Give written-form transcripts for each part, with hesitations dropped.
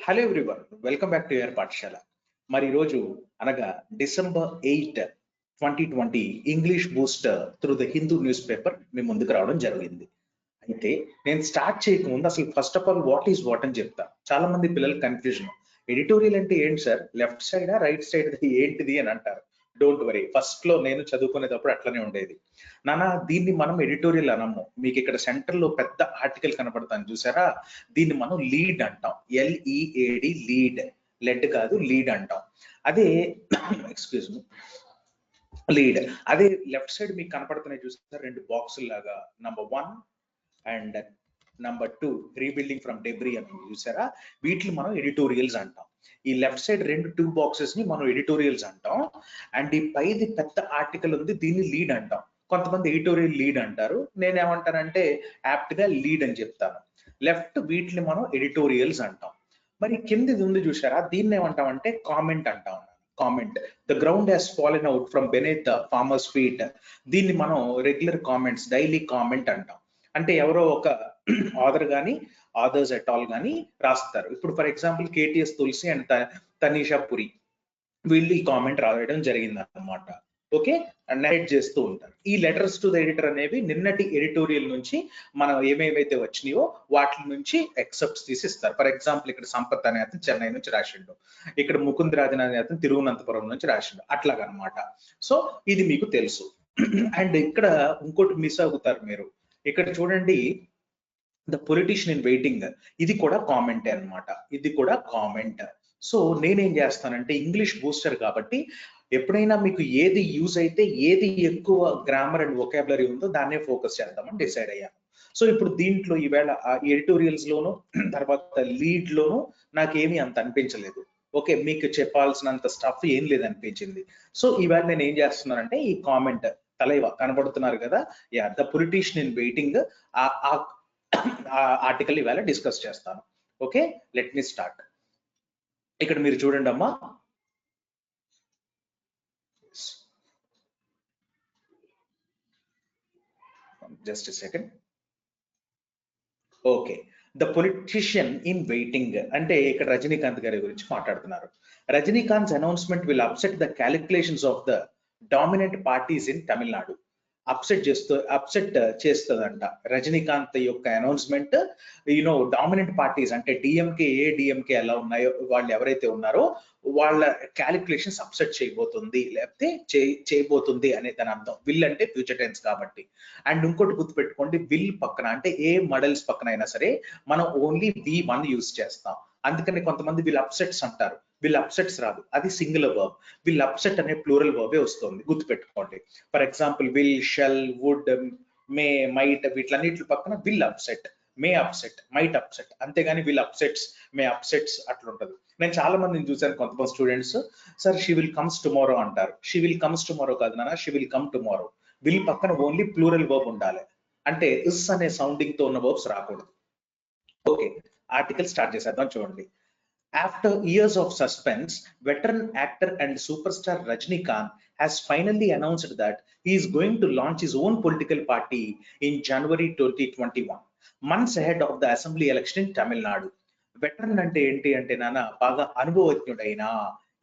Hello everyone, welcome back to your పాఠశాల. మరి ఈరోజు అనగా December 8, 2020 English booster through the Hindu news paper మీ ముందుకు రావడం జరిగింది. అయితే నేను స్టార్ట్ చేయకముందు అసలు first of all what is what అని చెప్తా. చాలా మంది పిల్లలు కన్ఫ్యూజన్, ఎడిటోరియల్ అంటే ఏంటి సార్, లెఫ్ట్ సైడా రైట్ సైడ్ ఏంటిది అని అంటారు. డోంట్ వరీ, ఫస్ట్ లో నేను చదువుకునేటప్పుడు అట్లనే ఉండేది. నాన్న, దీన్ని మనం ఎడిటోరియల్ అనము. మీకు ఇక్కడ సెంటర్ లో పెద్ద ఆర్టికల్ కనబడతాను చూసారా, దీన్ని మనం లీడ్ అంటాం. LEAD, lead. లెడ్ కాదు, లీడ్ అంటాం. అదే ఎక్స్క్యూజ్ మీ, లీడ్. అదే లెఫ్ట్ సైడ్ మీకు కనపడుతున్నాయి చూసారా, రెండు బాక్సుల లాగా, number 1 and number 2 rebuilding from debris అని చూసారా, వీటిని మనం ఎడిటోరియల్స్ అంటాం. ఈ లెఫ్ట్ సైడ్ రెండు 2 బాక్సెస్ ని మనం ఎడిటోరియల్స్ అంటాం. అండ్ ఈ పైది పెద్ద ఆర్టికల్ ఉంది, దీన్ని లీడ్ అంటాం. కొంతమంది ఎడిటోరియల్ లీడ్ అంటారు, నేనేమంటానంటే యాప్ట్ గా లీడ్ అని చెప్తాను. లెఫ్ట్ వీటిని మనం ఎడిటోరియల్స్ అంటాం. మరి కిందిది ఉంది చూసారా, దీన్ని ఏమంటామంటే కామెంట్ అంటాం. Comment, the ground has fallen out from beneath the farmers feet. దీన్ని మనం రెగ్యులర్ కామెంట్స్, డైలీ కామెంట్ అంటాం. అంటే ఎవరో ఒక ఆథర్ కానీ ఆథర్స్ ఎట్ ఆల్ కానీ రాస్తారు. ఇప్పుడు for example KTS Tulasi and Tanisha Puri వీళ్ళు ఈ కామెంట్ రాయడం జరిగింది అన్నమాట. ఓకే, నరేట్ చేస్తూ ఉంటారు. ఈ లెటర్స్ టు ద ఎడిటర్ అనేవి నిన్నటి ఎడిటోరియల్ నుంచి మనం ఏమేమైతే వచ్చినాయో వాటి నుంచి ఎక్సెప్ట్స్ తీసి ఇస్తారు. ఫర్ ఎగ్జాంపుల్ ఇక్కడ సంపత్ అనే అతను చెన్నై నుంచి రాసిండు, ఇక్కడ ముకుంద్ రాజన్ అనే అతను తిరువనంతపురం నుంచి రాసిండు, అట్లాగనమాట. సో ఇది మీకు తెలుసు. అండ్ ఇక్కడ ఇంకోటి మిస్ అవుతారు మీరు, ఇక్కడ చూడండి, ద పొలిటీషియన్ ఇన్ వెయిటింగ్, ఇది కూడా కామెంటే అన్నమాట. ఇది కూడా కామెంట్. సో నేనేం చేస్తానంటే ఇంగ్లీష్ బూస్టర్ కాబట్టి ఎప్పుడైనా మీకు ఏది యూజ్ అయితే, ఏది ఎక్కువ గ్రామర్ అండ్ వొకాబులరీ ఉందో దాన్నే ఫోకస్ చేద్దామని డిసైడ్ అయ్యాను. సో ఇప్పుడు దీంట్లో ఈవేళ ఎడిటోరియల్స్ లోను తర్వాత లీడ్ లోను నాకేమీ అంత అనిపించలేదు. ఓకే, మీకు చెప్పాల్సినంత స్టఫ్ ఏం లేదనిపించింది. సో ఈవేళ నేను ఏం చేస్తున్నానంటే ఈ కామెంట్ తలైవ కనబడుతున్నారు కదా, yeah, the politician in waiting, ఆ ఆర్టికల్ ఈవేళ డిస్కస్ చేస్తాను. Okay, let me start. ఇక్కడ మీరు చూడండి అమ్మా, just second. Okay, the politician in waiting అంటే ఇక్కడ రజనీకాంత్ గారి గురించి మాట్లాడుతున్నారు. Rajinikanth announcement will upset the calculations of the dominant parties in Tamil Nadu. Upset చేస్తుందంట రజనీకాంత్ యొక్క అనౌన్స్మెంట్. యూనో డామినెంట్ పార్టీస్ అంటే డిఎంకే ఎలా ఉన్నాయో, వాళ్ళు ఎవరైతే ఉన్నారో వాళ్ళ క్యాలిక్యులేషన్స్ అప్సెట్ చేయబోతుంది, లేకపోతే చేయబోతుంది అనే దాని అర్థం. విల్ అంటే ఫ్యూచర్ టెన్స్ కాబట్టి. అండ్ ఇంకోటి గుర్తుపెట్టుకోండి, విల్ పక్కన అంటే ఏ మోడల్స్ పక్కన అయినా సరే మనం ఓన్లీ V1 యూజ్ చేస్తాం. అందుకని కొంతమంది విల్ అప్సెట్స్ అంటారు, విల్ అప్సెట్స్ రాదు, అది సింగులర్ వర్బ్. విల్ అప్సెట్ అనే ప్లూరల్ వర్బే వస్తుంది, గుర్తుపెట్టుకోండి. For example will, shall, would, may, might వీటిలన్నిటి పక్కన will upset, may upset, might upset, అంతేగాని విల్ అప్సెట్స్, మే అప్సెట్స్ అట్లుంటది. నేను చాలా మందిని చూసాను, కొంతమంది students, sir she will comes tomorrow అంటారు. షీ విల్ కమ్స్ టుమారో కాదు నాన్న, she will come tomorrow. Will పక్కన ఓన్లీ ప్లూరల్ వర్బ్ ఉండాలి, అంటే ఇస్ అనే సౌండింగ్ తో ఉన్న వర్బ్స్ రాకూడదు. ఓకే, ఆర్టికల్ స్టార్ట్ చేసేద్దాం. చూడండి. After years of suspense, veteran actor and superstar Rajinikanth has finally announced that he is going to launch his own political party in January 2021, months ahead of the assembly election in Tamil Nadu. Veteran అంటే ఏంటి అంటే నాన్న, బాగా అనుభవజ్ఞుడైన,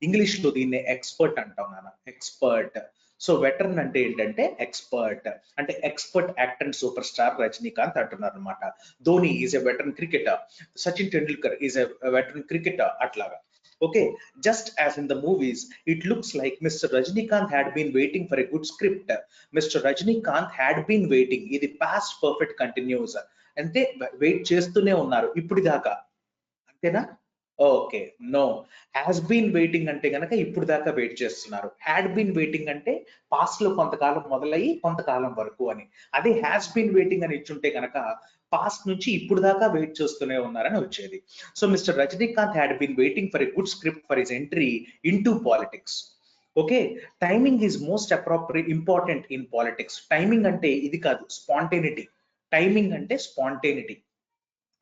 English లో దీన్ని expert అంటాం నాన్న, expert. So veteran అంటే ఏంటంటే ఎక్స్పర్ట్, అంటే expert actor and super star Rajinikanth అంటున్నారు అనమాట. Dhoni is a veteran cricketer, Sachin Tendulkar is a veteran cricketer, అట్లాగా. Okay, just as in the movies, it looks like Mr. Rajinikanth had been waiting for a good script. Mr. Rajinikanth had been waiting. ఇది past perfect continuous. అంటే wait చేస్తూనే ఉన్నారు ఇప్పుడు దాకా, అంతేనా? Okay, no. Has been waiting అంటే గనక ఇప్పుడు దాకా వెయిట్ చేస్తున్నారు. హ్యాడ్ బీన్ వెయిటింగ్ అంటే పాస్ట్ లో కొంతకాలం మొదలయ్యి కొంతకాలం వరకు అని. అదే హ్యాస్ బీన్ వెయిటింగ్ అని ఇచ్చుంటే గనక పాస్ట్ నుంచి ఇప్పుడు దాకా వెయిట్ చేస్తూనే ఉన్నారని వచ్చేది. So mister Rajinikanth had been waiting for a good script for his entry into politics. Okay, timing is most appropriate important in politics. Timing అంటే ఇది కాదు, స్పాంటేనిటీ. టైమింగ్ అంటే spontaneity.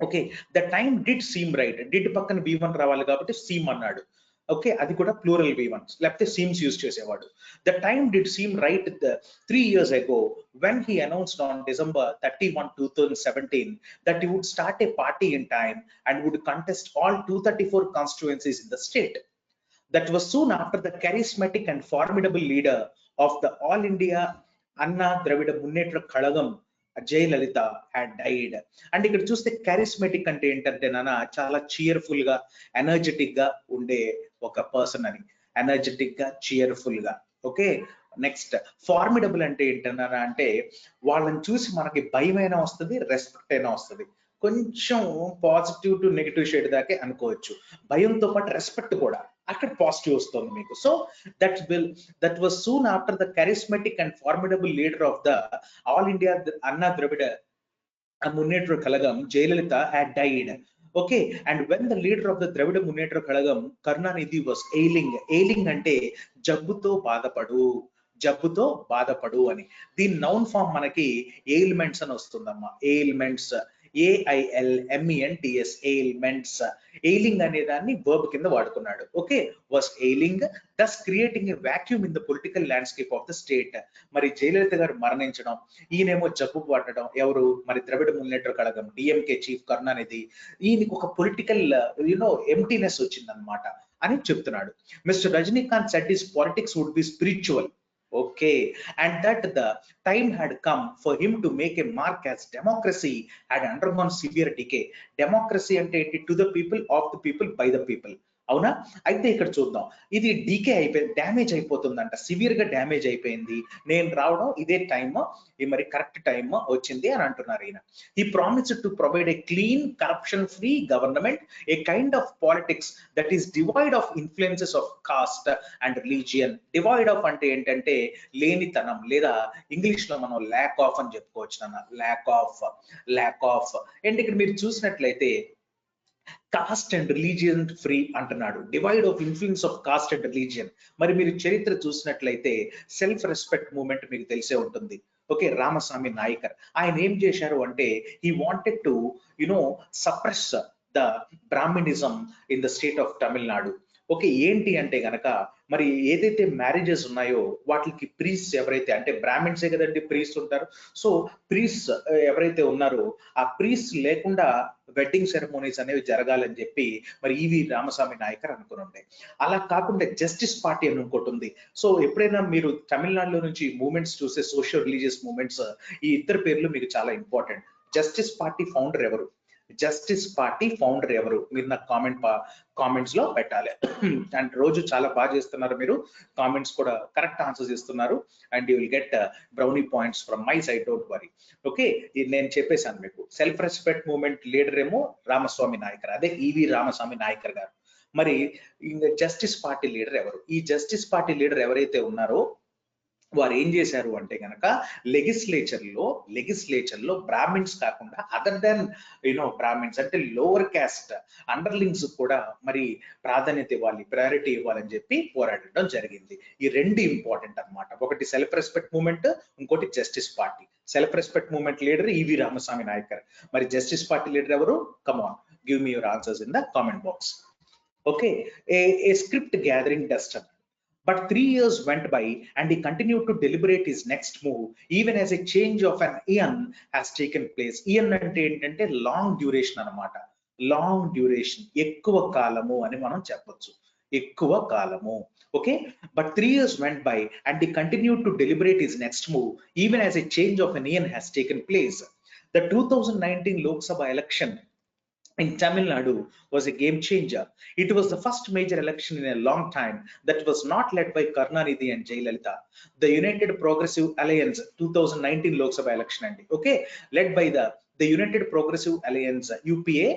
Okay, the time did seem right. Did పక్కన V1 రావాలి కాబట్టి seam అన్నాడు. Okay, అది కూడా ప్లూరల్ V1 లేకపోతే సీమ్స్ యూజ్ చేసేవాడు. The time did seem right the 3 years ago when he announced on December 31, 2017 that he would start a party in time and would contest all 234 constituencies in the state. That was soon after the charismatic and formidable leader of the All India Anna Dravida Munnetra Kalagam, Jayalalitha, had died. And ఇక్కడ చూస్తే charismatic అంటే ఏంటంటే నాన్న చాలా cheerful గా energetic గా ఉండే ఒక పర్సన్ అని, ఎనర్జెటిక్ గా cheerful గా. ఓకే, నెక్స్ట్ ఫార్మిడబుల్ అంటే ఏంటన్నా అంటే వాళ్ళని చూసి మనకి భయమైనా వస్తుంది, రెస్పెక్ట్ అయినా వస్తుంది. కొంచెం పాజిటివ్ టు నెగిటివ్ షేడ్ దాకే అనుకోవచ్చు. భయంతో పాటు రెస్పెక్ట్ కూడా అక్కడ పాజిటివ్ వస్తుంది మీకు. So that was soon after the charismatic and formidable leader of the all India Anna Dravida Munnetra Kalagam, Jayalalitha, had died. Okay, and when the leader of the Dravida Munnetra Kalagam, Karunanidhi, was ailing ante jabbuto బాధపడు అని. దీని noun form మనకి ailments అని వస్తుందమ్మా. Ailments, AILMENTS, ailments. Ailing అనే దాన్ని verb కింద వాడుకున్నాడు. Okay, was ailing, thus creating a vacuum in the political landscape of the state. మరి జయలలిత గారు మరణించడం, ఈయనేమో జబ్బు పట్టడం, ఎవరు మరి ద్రవిడ మున్నేట్ర కళగం DMK చీఫ్ కరుణానిధి, ఈయనకి ఒక పొలిటికల్ ఎంప్టీనెస్ వచ్చిందనమాట అని చెప్తున్నాడు. Mister Rajinikanth said his politics would be spiritual. Okay, and that the time had come for him to make a mark as democracy had undergone severe decay. Democracy ante to the people, of the people, by the people. అవునా? అయితే ఇక్కడ చూద్దాం, ఇది DK అయిపోయింది, damage అయిపోతుందంట, severe గా damage అయిపోయింది. నేను రావడం ఇదే టైమ్, మరి కరెక్ట్ టైమ్ వచ్చింది అని అంటున్నారు ఈయన. ఈ promise to provide a clean, corruption free government, A kind of politics that is divide of influences of cost and religion. Divide of అంటే ఏంటంటే లేనితనం, లేదా ఇంగ్లీష్ లో మనం ల్యాక్ ఆఫ్ అని చెప్పుకోవచ్చు నాన్న. ల్యాక్ ఆఫ్ అంటే ఇక్కడ మీరు చూసినట్లయితే కాస్ట్ అండ్ రిలీజియన్ ఫ్రీ అంటున్నాడు. Divide of influence of cost and religion. మరి మీరు చరిత్ర చూసినట్లయితే సెల్ఫ్ రెస్పెక్ట్ మూవ్మెంట్ మీకు తెలిసే ఉంటుంది. ఓకే, రామస్వామి నాయకర్ ఆయన ఏం చేశారు అంటే he wanted to suppress the brahminism in the state of Tamil Nadu. Okay, ఏంటి అంటే గనక మరి ఏదైతే మ్యారేజెస్ ఉన్నాయో వాటికి ప్రీస్ట్ ఎవరైతే, అంటే బ్రాహ్మిన్సే కదండి ప్రీస్ట్ ఉంటారు. సో ప్రీస్ట్ ఎవరైతే ఉన్నారో ఆ ప్రీస్ట్ లేకుండా వెడ్డింగ్ సెరమోనీస్ అనేవి జరగాలని చెప్పి మరి ఈవి రామస్వామి నాయకర్ అనుకుని ఉండే. అలా కాకుండా జస్టిస్ పార్టీ అని ఇంకోటి ఉంది. సో ఎప్పుడైనా మీరు తమిళనాడులో నుంచి మూవ్మెంట్స్ చూసే, సోషల్ రిలీజియస్ మూవ్మెంట్స్, ఈ ఇద్దరు పేర్లు మీకు చాలా ఇంపార్టెంట్. జస్టిస్ పార్టీ ఫౌండర్ ఎవరు? మీరు నాకు కామెంట్స్ లో పెట్టాలి. అండ్ రోజు చాలా బాగా చేస్తున్నారు మీరు, కామెంట్స్ కూడా కరెక్ట్ ఆన్సర్స్ ఇస్తున్నారు. And you will get brownie points from my side, don't worry. Okay, నేను చెప్పేశాను మీకు. సెల్ఫ్ రెస్పెక్ట్ మూవ్మెంట్ లీడర్ ఏమో రామస్వామి నాయకర్, అదే ఈవి రామస్వామి నాయకర్ గారు. మరి జస్టిస్ పార్టీ లీడర్ ఎవరు? ఈ జస్టిస్ పార్టీ లీడర్ ఎవరైతే ఉన్నారో వారు ఏం చేశారు అంటే గనక లెగిస్లేచర్ లో బ్రాహ్మిన్స్ కాకుండా అదర్ దెన్ బ్రాహ్మిన్స్ అంటే లోవర్ క్యాస్ట్ అండర్లింగ్స్ కూడా మరి ప్రాధాన్యత ఇవ్వాలి, ప్రయారిటీ ఇవ్వాలని చెప్పి పోరాడటం జరిగింది. ఈ రెండు ఇంపార్టెంట్ అన్నమాట. ఒకటి సెల్ఫ్ రెస్పెక్ట్ మూవ్మెంట్, ఇంకోటి justice party. Self respect movement leader E V Ramaswamy Naicker. మరి జస్టిస్ పార్టీ లీడర్ ఎవరు? Come on, give me your answers in the comment box. Okay, a script gathering dust. But 3 years went by and he continued to deliberate his next move, even as a change of an eon has taken place. Eon ante entante long duration anamata. Long duration, ekkuva kalamu ani manam cheppochu. Ekkuva kalamu. Okay, but 3 years went by and he continued to deliberate his next move, even as a change of an eon has taken place. The 2019 Lok Sabha election in Tamil Nadu was a game changer. It was the first major election in a long time that was not led by Karunanidhi and Jayalalitha. The United Progressive Alliance 2019 Lok Sabha election and okay, led by the United Progressive Alliance UPA,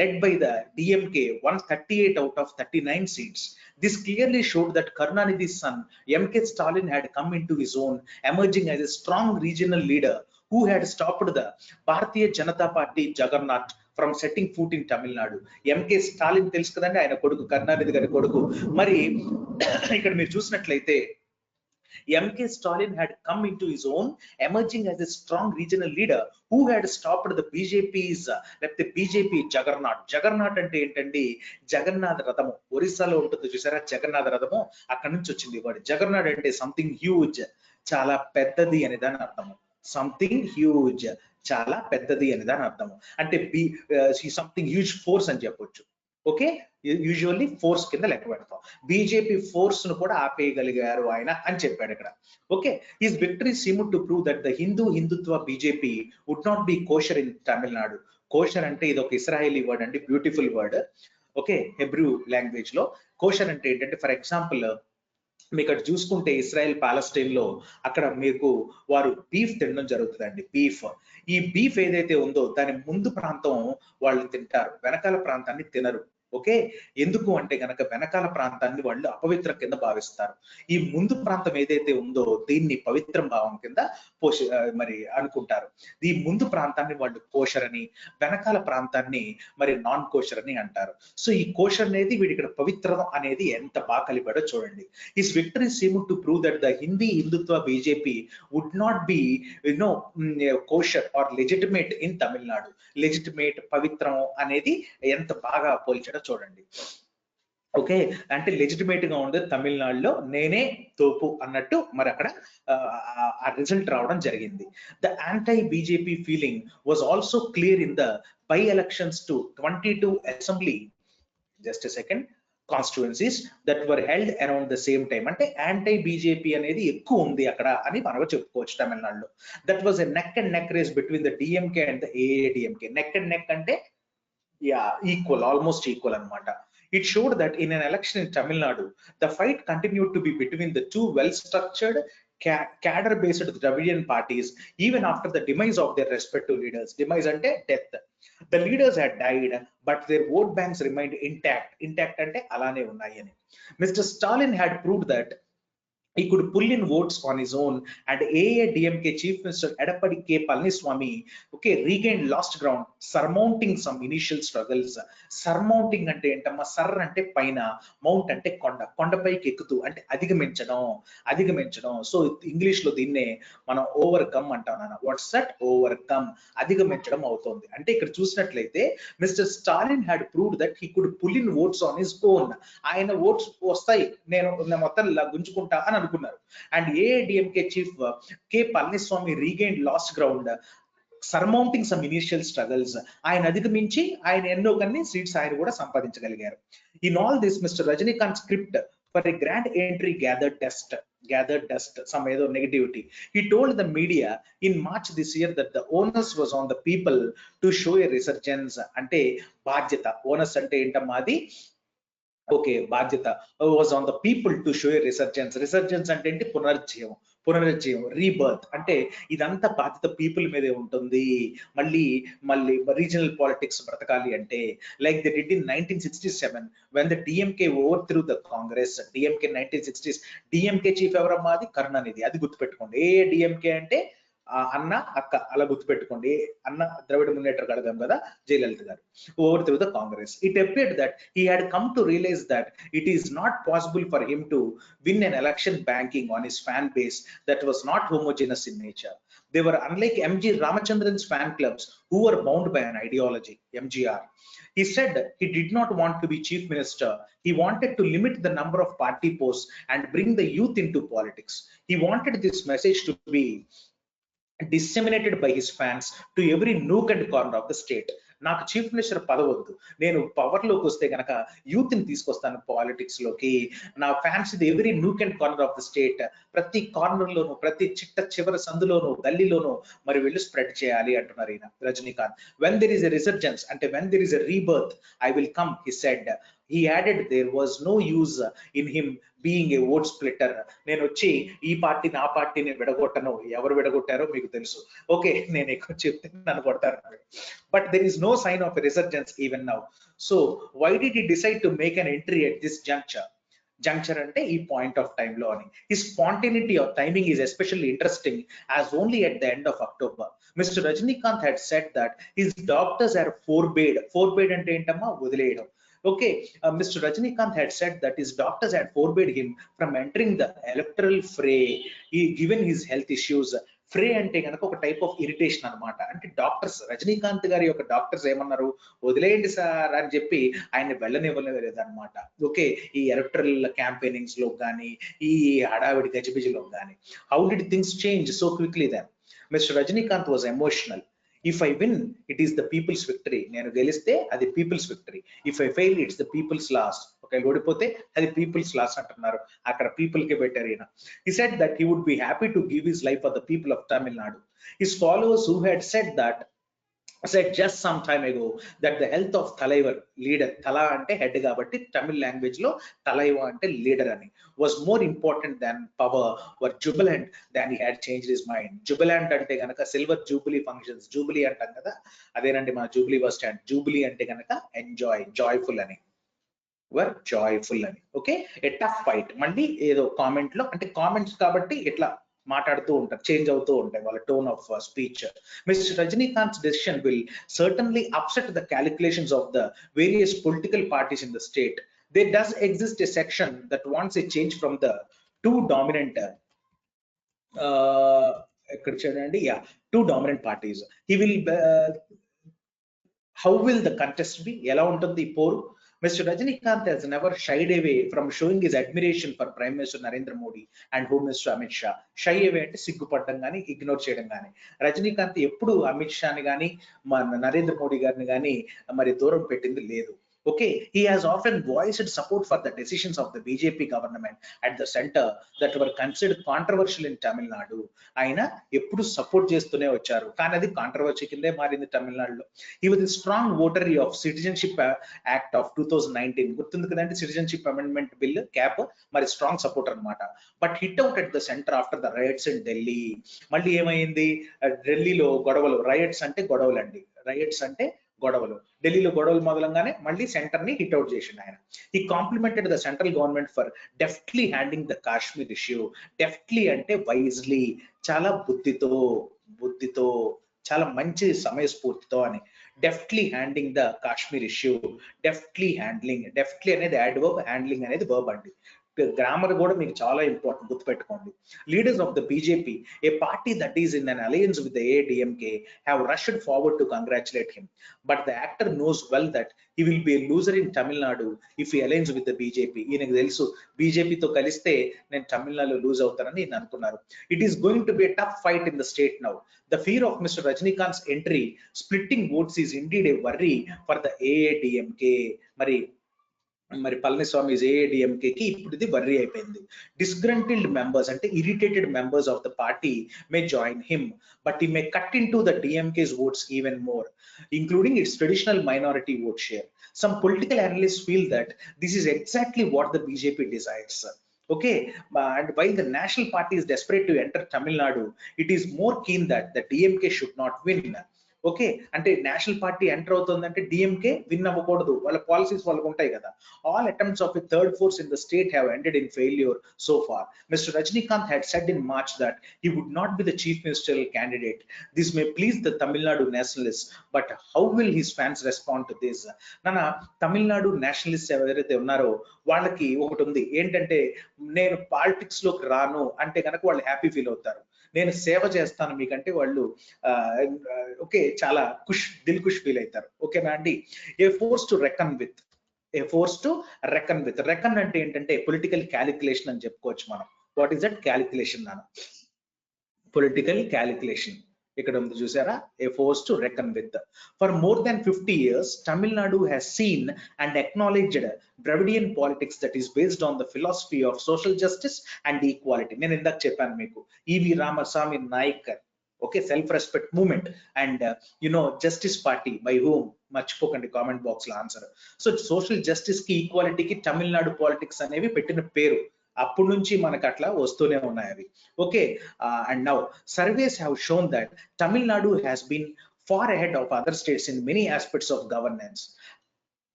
led by the DMK, won 38 out of 39 seats. This clearly showed that Karunanidhi's son MK Stalin had come into his own, emerging as a strong regional leader who had stopped the Bharatiya Janata Party juggernaut from setting foot in Tamil Nadu. MK Stalin తెలుసు కదండి, ఆయన కొడుకు, కరుణానిధి గారి కొడుకు. మరి ఇక్కడ మీరు చూసినట్లయితే MK Stalin had come into his own, emerging as a strong regional leader who had stopped the BJP's లేకపోతే BJP జగర్నాట్. జగర్నాట్ అంటే ఏంటండి, జగన్నాథ రథము. ఒరిస్సాలో ఉంటుంది చూసారా జగన్నాథ రథము, అక్కడి నుంచి వచ్చింది వాడు. జగర్నాట్ అంటే సంథింగ్ హ్యూజ్, చాలా పెద్దది అని దాని అర్థము. సంథింగ్ హ్యూజ్, చాలా పెద్దది అని దాని అర్థము. అంటే సంథింగ్ హ్యూజ్ ఫోర్స్ అని చెప్పొచ్చు. ఓకే, యూజువల్లీ ఫోర్స్ కింద లెక్క పెడతాం. బీజేపీ ఫోర్స్ ను కూడా ఆపేయగలిగారు ఆయన అని చెప్పాడు ఇక్కడ. Okay, his victory seem to prove that the Hindutva BJP would not be kosher in Tamil Nadu. Kosher అంటే ఇది ఒక ఇస్రాయేలీ వర్డ్ అండి, beautiful word. Okay, Hebrew language లో కోషర్ అంటే ఏంటంటే, ఫర్ ఎగ్జాంపుల్ మీకు ఇక్కడ చూసుకుంటే ఇస్రాయెల్ పాలస్టైన్ లో అక్కడ మీకు వారు బీఫ్ తినడం జరుగుతుందండి. బీఫ్, ఈ బీఫ్ ఏదైతే ఉందో దాని ముందు ప్రాంతం వాళ్ళు తింటారు, వెనకాల ప్రాంతాన్ని తినరు. ఓకే, ఎందుకు అంటే గనక వెనకాల ప్రాంతాన్ని వాళ్ళు అపవిత్రం కింద భావిస్తారు. ఈ ముందు ప్రాంతం ఏదైతే ఉందో దీన్ని పవిత్రం భావం కింద మరి అనుకుంటారు. ఈ ముందు ప్రాంతాన్ని వాళ్ళు కోషర్ అని, వెనకాల ప్రాంతాన్ని మరి నాన్ కోషర్ అని అంటారు. సో ఈ కోషర్ అనేది వీడి ఇక్కడ పవిత్రం అనేది ఎంత బాగా కలిపాడో చూడండి. His victory seem to prove that the Hindutva BJP would not be kosher or legitimate in Tamil Nadu. Legitimate, పవిత్రం అనేది ఎంత బాగా పోల్చాడో చూడండి. ఓకే, అంటే లెజిటిమేట్ గా ఉండేది తమిళనాడులో నేనే తోపు అన్నట్టు మరి అక్కడ ఆ రిజల్ట్ రావడం జరిగింది. The anti BJP feeling was also clear in the by elections to 22 assembly just second constituencies that were held around the same time. అంటే యాంటీ బీజేపీ అనేది ఎక్కువ ఉంది అక్కడ అని మనం చెప్పుకోవచ్చు తమిళనాడులో. That was a neck and neck race between the DMK and the AIADMK. Neck and neck అంటే ఈక్వల్, ఆల్మోస్ట్ ఈక్వల్ అనమాట. It showed that in an election in Tamil Nadu, the fight continued to be between the two well-structured, cadre-based Dravidian parties, even after the demise of their respective leaders. Demise ante death. The leaders had died, but their vote banks remained intact. Intact ante alane unnayani. Mr. Stalin had proved that he could pull in votes on his own, and AIDMK Chief Minister Edappadi K. Palaniswamy regained lost ground, surmounting some initial struggles. Surmounting ante entama, sar ante paina, mount ante konda, kondapaiki ekkutu ante adigaminchadam. So English lo dinne మనం overcome అంటాం. What's that? Overcome, అధిగమించడం అవుతుంది. అంటే ఇక్కడ చూసినట్లయితే mister Stalin had proved that he could pull in votes on his own. ఆయన votes వస్తాయి, నేను మొత్తం గుంజుకుంటా అని అనుకున్నారు. And AIADMK chief K Palaniswami regained lost ground, surmounting some initial struggles. ఆయన అధిగమించి ఆయన ఎన్నో కొన్ని సీట్స్ ఆయన కూడా సంపాదించగలిగారు. In all this mister Rajinikanth script for a grand entry gathered dust, some either negativity. He told the media in March this year that the onus was on the people to show a resurgence. Ante బాధ్యత, onus ante ఏంటమ్మాది, okay, బాధ్యత was on the people to show a resurgence. Resurgence అంటే ఏంటి? పునరుజ్జీవం, rebirth. అంటే ఇదంతా బాధ్యత people మీదే ఉంటుంది. మళ్ళీ రీజనల్ పాలిటిక్స్ బ్రతకాలి అంటే, like they did in 1967 when the DMK overthrew the Congress. DMK 1960s, DMK chief ఎవరమ్మా? అది కరుణానిధి. అది గుర్తుపెట్టుకోండి. DMK అంటే అన్న, అక్క, అలా గుర్తుపెట్టుకోండి. అన్న ద్రవిడ మున్నేట్ర కడగం కదా జయలలిత గారు. overthrew the Congress. It appeared that he had come to realize that it is not possible for him to win an election banking on his fan base that was not homogeneous in nature. They were unlike MG Ramachandran's fan clubs who were bound by an ideology, MGR. He said he did not want to be chief minister. He wanted to limit the number of party posts and bring the youth into politics. He wanted this message to be disseminated by his fans to every nook and corner of the state. నాకు chief minister పదవద్దు, నేను power లోకి వస్తే గనక youth ని తీసుకొస్తాను politics లోకి. నా fans ఇది every nook and corner of the state, ప్రతి కార్నర్ లోను, ప్రతి చివరి సందులోను, గల్లీలోను మరి వెళ్ళి స్ప్రెడ్ చేయాలి అంటున్నారు ఈయన Rajinikanth. when there is a resurgence, అంటే when there is a rebirth, I will come, he said. He added there was no use in him being a vote splitter. నేను వచ్చి ఈ పార్టీని ఆ పార్టీని విడగొట్టను. ఎవరు విడగొట్టారో మీకు తెలుసు. ఓకే, నేను ఎక్కువ చెప్తే నన్ను కొడతారు. But there is no sign of a resurgence even now. So why did he decide to make an entry at this juncture? అంటే ఈ పాయింట్ ఆఫ్ టైమ్ లో అని. His spontaneity of timing is especially interesting as only at the end of October, Mr. Rajinikanth had said that his doctors are forbade అంటే ఏంటమ్మా? వదిలేయడం. Okay, Mr. Rajinikanth had said that his doctors had forbade him from entering the electoral fray, given his health issues. ఫ్రే అంటే కనుక ఒక type of irritation అనమాట. అంటే doctors, Rajinikanth గారి యొక్క డాక్టర్స్ ఏమన్నారు, వదిలేయండి సార్ అని చెప్పి ఆయన వెళ్ళనివ్వలేదు అనమాట. ఓకే, ఈ ఎలక్టరల్ క్యాంపెయినింగ్స్ లో కానీ, ఈ హడావిడి గజిబిజిలో కానీ. How did things change so quickly then? Mister Rajinikanth was emotional. If I win it is the people's victory. నేను గెలిస్తే అది people's victory. If I fail it's the people's loss. ఒకవేళ ఓడిపోతే అది పీపుల్స్ లాస్ అంటున్నారు. అక్కడ పీపుల్ కి పెట్టారు ఈయన. He said that he would be happy to give his life for the people of Tamil Nadu. His followers who had said just some time ago that the health of Thalaivar, leader, Thala ante head kabatti Tamil language lo Thalaiva ante leader ani, was more important than power, were jubilant than he had changed his mind. Jubilant ante ganaka silver jubilee functions, jubilee antam kada, adenandi mana jubilee bus stand. Jubilee ante ganaka enjoy, joyful ani, were joyful ani. Okay, a tough fight. Mandi edo comment lo ante comments kabatti itla మాట్లాడుతూ ఉంటారు, change అవుతూ ఉంటాయి వాళ్ళ tone of speech. Mister Rajinikanth decision will certainly upset the calculations of the various political parties in the state. There does exist a section that wants a change from the two dominant ఎక్కడ చూడండి, two dominant parties. He will how will the contest be, ఎలా ఉంటుంది ఈ పోరు? Mr. Rajinikanth has never shied away from showing his admiration for Prime Minister Narendra Modi and Home Minister Amit Shah. Shy away అంటే సిగ్గుపడడం కానీ, ignore చేయడం కానీ. రజనీకాంత్ ఎప్పుడు అమిత్ షాని కానీ, నరేంద్ర మోడీ గారిని కానీ మరి దూరం పెట్టింది లేదు. Okay, he has often voiced support for the decisions of the BJP government at the center that were considered controversial in Tamil Nadu. ఆయన ఎప్పుడు సపోర్ట్ చేస్తూనే వచ్చారు, కానీ అది కాంట్రవర్సీ కిందే మారింది తమిళనాడులో. He was a strong votary of Citizenship Act of 2019. గుర్తుంది కదండి, సిటిజన్షిప్ అమెండ్మెంట్ బిల్, క్యాప్, మరి స్ట్రాంగ్ సపోర్ట్ అనమాట. But hit out at the centre after the rights in Delhi. మళ్ళీ ఏమైంది, ఢిల్లీలో గొడవలు, రైట్స్ అంటే గొడవలు అండి, రైట్స్ అంటే గొడవలు. ఢిల్లీలో గొడవలు మొదలంగానే మళ్ళీ సెంటర్ ని హిట్ అవుట్ చేసిండు ఆయన. He complimented the central government for deftly handing the Kashmir issue. Deftly అంటే వైజ్లీ, చాలా బుద్ధితో చాలా మంచి సమయస్ఫూర్తితో అని. Deftly handing the Kashmir issue, deftly handling, deftly అనేది యాడ్వర్బ్, హ్యాండ్లింగ్ అనేది వర్బ్ అండి. గ్రామర్ కూడా మీకు చాలా ఇంపార్టెంట్, గుర్తుపెట్టుకోండి. Leaders of the BJP, a party that is in an alliance with the AIADMK, have rushed forward to congratulate him. But the actor knows well that he will be a loser in Tamil Nadu if he aligns with the BJP. ఈయనకు తెలుసు బీజేపీతో కలిస్తే నేను తమిళనాడులో loose అవుతానని ఈయన అనుకున్నారు. It is going to be a tough fight in the state now. The fear of Mr. Rajinikanth's entry splitting votes is indeed a worry for the AIDMK. మరి పళనిస్వామి ఏఐడిఎంకేకి ఇప్పుడు ఇది వర్రీ అయిపోయింది. డిస్గ్రంటిల్డ్ మెంబర్స్ అంటే irritated members of the party may join him, but he may cut in to the DMK's votes even more, including its traditional minority vote share. Some political analysts feel that this is exactly what the BJP desires. Okay, and while the national party is desperate to enter Tamil Nadu, it is more keen that the DMK should not win. Okay, అంటే national party enter అవుతుందంటే DMK win అవ్వకూడదు, వాళ్ళ policies వాళ్ళకు ఉంటాయి కదా. All attempts of a third force in the state have ended in failure so far. Mister Rajinikanth had said in March that he would not be the chief ministerial candidate. This may please the Tamil Nadu nationalists, but how will his fans respond to this? నాన్న, Tamil Nadu Nationalist ఎవరైతే ఉన్నారో వాళ్ళకి ఒకటి ఉంది ఏంటంటే, నేను politics లోకి రాను అంటే కనుక వాళ్ళు హ్యాపీ ఫీల్ అవుతారు. నేను సేవ చేస్తాను మీకంటే వాళ్ళు ఓకే చాలా దిల్ ఖుష్ ఫీల్ అవుతారు. ఓకేనా అండి. A force to reckon with, reckon అంటే ఏంటంటే పొలిటికల్ క్యాలిక్యులేషన్ అని చెప్పుకోవచ్చు మనం. వాట్ ఈస్ దట్ క్యాలిక్యులేషన్ నాన్న? పొలిటికల్ క్యాలిక్యులేషన్ ఇక్కడ ఉంది చూసారా, a force to reckon with. For more than 50 years Tamil Nadu has seen and acknowledged Dravidian politics that is based on the philosophy of social justice and equality. నేను ఇందాక చెప్పాను మీకు, E V Ramaswamy Naicker, okay, self respect movement and justice party by home, మర్చిపోకండి comment box లో answer. So social justice కి, ఈక్వాలిటీకి Tamil Nadu politics అనేవి పెట్టిన పేరు. అప్పటి నుంచి మనకు అట్లా వస్తూనే ఉన్నాయి అవి. Okay, and now surveys have shown that Tamil Nadu has been far ahead of other states in many aspects of governance.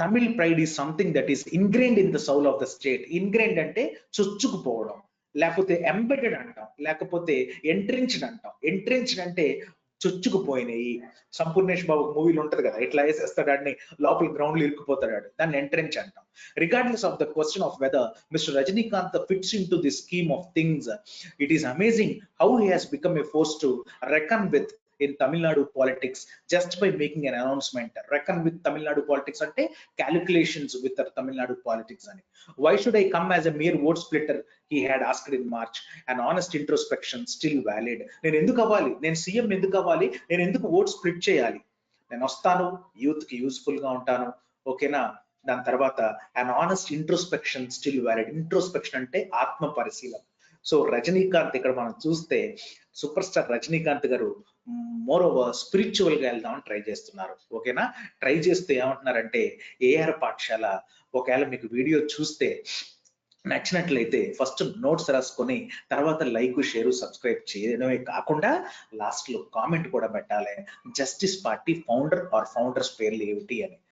Tamil pride is something that is ingrained in the soul of the state. Ingrained అంటే చొచ్చుకుపోవడం, లేకపోతే embedded అంటాం, లేకపోతే ఎంట్రెన్చ్డ్ అంటాం. ఎంట్రెన్చ్డ్ అంటే చొచ్చుకుపోయినాయి. సంపూర్ణేష్ బాబు మూవీలో ఉంటది కదా, ఇట్లా వేసేస్తాడు ఆడిని, లోపల గ్రౌండ్ లో ఇరుక్కుపోతాడు ఆడు, దాన్ని ఎంట్రెన్స్ అంటాం. Regardless of the question of whether mister Rajinikanth fits into the scheme of things, it is amazing how he has become a force to reckon with in Tamil Nadu politics just by making an announcement. Reckon with Tamil Nadu politics ante calculations with the Tamil Nadu politics ani. Why should I come as a mere vote splitter, he had asked in March. An honest introspection still valid. నేను ఎందుకు అవ్వాలి, నేను CM ఎందుకు అవ్వాలి, నేను ఎందుకు vote split చేయాలి, నేను వస్తాను, యూత్ కి యూస్ఫుల్ గా ఉంటాను, ఓకేనా. దాని తర్వాత an honest introspection still valid. Introspection అంటే ఆత్మ పరిశీలన. సో రజనీకాంత్ ఇక్కడ మనం చూస్తే సూపర్ స్టార్ రజనీకాంత్ గారు మోర్ ఓవర్ స్పిరిచువల్ గా వెళ్దామని ట్రై చేస్తున్నారు, ఓకేనా. ట్రై చేస్తే ఏమంటున్నారంటే ఏఆర్ పాఠశాల, ఒకవేళ మీకు వీడియో చూస్తే నచ్చినట్లయితే ఫస్ట్ నోట్స్ రాసుకొని తర్వాత లైక్ షేర్ సబ్స్క్రైబ్ చేయడమే కాకుండా లాస్ట్ లో కామెంట్ కూడా పెట్టాలి, Justice Party founder or founders పేర్లు ఏమిటి అని.